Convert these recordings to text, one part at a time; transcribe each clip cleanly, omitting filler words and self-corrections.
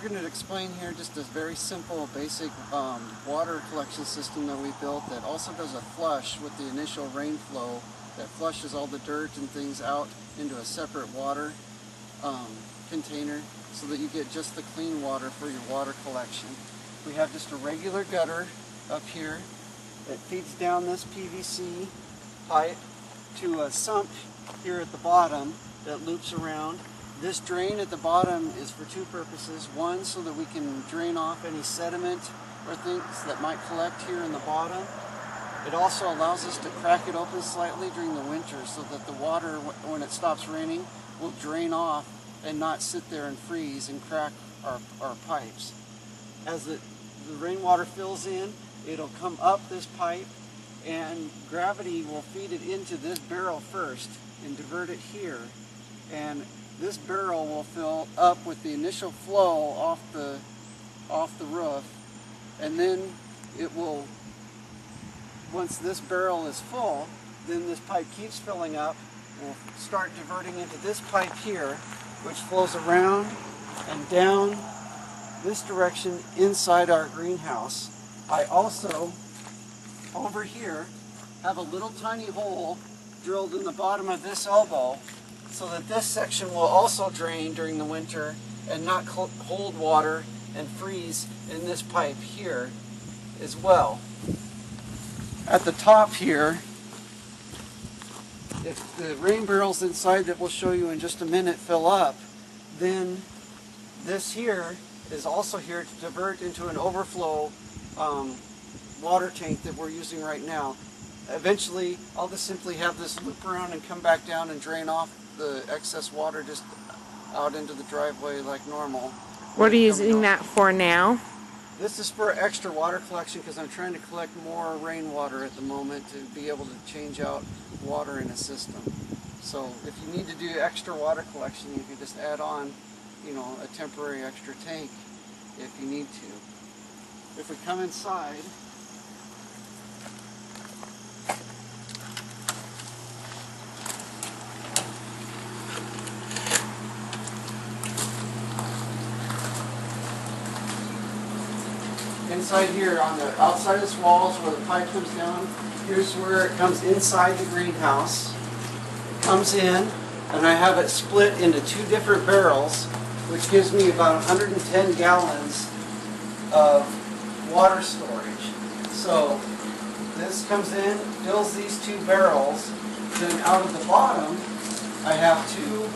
going to explain here just a very simple, basic water collection system that we built that also does a flush with the initial rain flow that flushes all the dirt and things out into a separate water container so that you get just the clean water for your water collection. We have just a regular gutter up here that feeds down this PVC pipe to a sump here at the bottom that loops around. This drain at the bottom is for two purposes. One, so that we can drain off any sediment or things that might collect here in the bottom. It also allows us to crack it open slightly during the winter so that the water, when it stops raining, will drain off and not sit there and freeze and crack our pipes. As the rainwater fills in, it'll come up this pipe and gravity will feed it into this barrel first and divert it here. And this barrel will fill up with the initial flow off the roof, and then it will, once this barrel is full, then this pipe keeps filling up. We'll start diverting into this pipe here, which flows around and down this direction inside our greenhouse. I also, over here, have a little tiny hole drilled in the bottom of this elbow so that this section will also drain during the winter and not hold water and freeze in this pipe here as well. At the top here, if the rain barrels inside that we'll show you in just a minute fill up, then this here is also here to divert into an overflow water tank that we're using right now. Eventually, I'll just simply have this loop around and come back down and drain off the excess water just out into the driveway like normal. What are you using that for now? This is for extra water collection because I'm trying to collect more rainwater at the moment to be able to change out water in a system. So if you need to do extra water collection, you can just add on, you know, a temporary extra tank if you need to. If we come inside, inside here on the outside of this walls where the pipe comes down, here's where it comes inside the greenhouse. It comes in, and I have it split into two different barrels, which gives me about 110 gallons of water storage. So this comes in, fills these two barrels, then out of the bottom I have two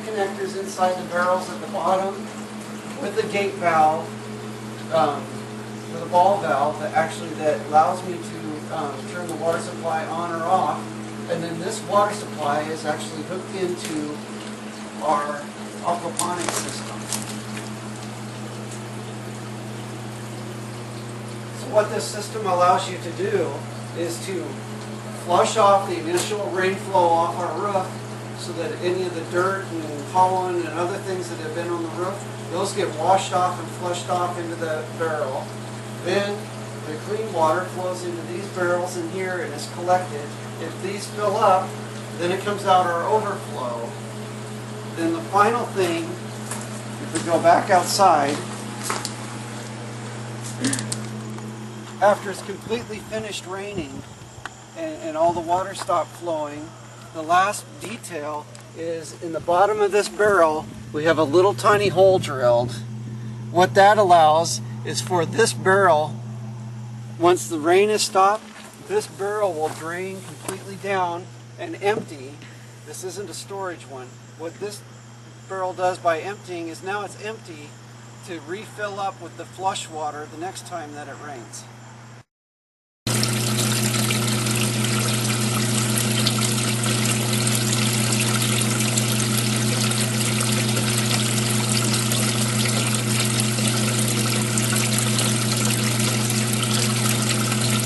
connectors inside the barrels at the bottom with the gate valve, with a ball valve that allows me to turn the water supply on or off. And then this water supply is actually hooked into our aquaponics system. So what this system allows you to do is to flush off the initial rain flow off our roof so that any of the dirt and pollen and other things that have been on the roof, those get washed off and flushed off into the barrel. Then the clean water flows into these barrels in here and is collected. If these fill up, then it comes out our overflow. Then the final thing, if we go back outside, after it's completely finished raining and all the water stopped flowing, the last detail is in the bottom of this barrel we have a little tiny hole drilled. What that allows is for this barrel, once the rain is stopped, this barrel will drain completely down and empty. This isn't a storage one. What this barrel does by emptying is now it's empty to refill up with the flush water the next time that it rains.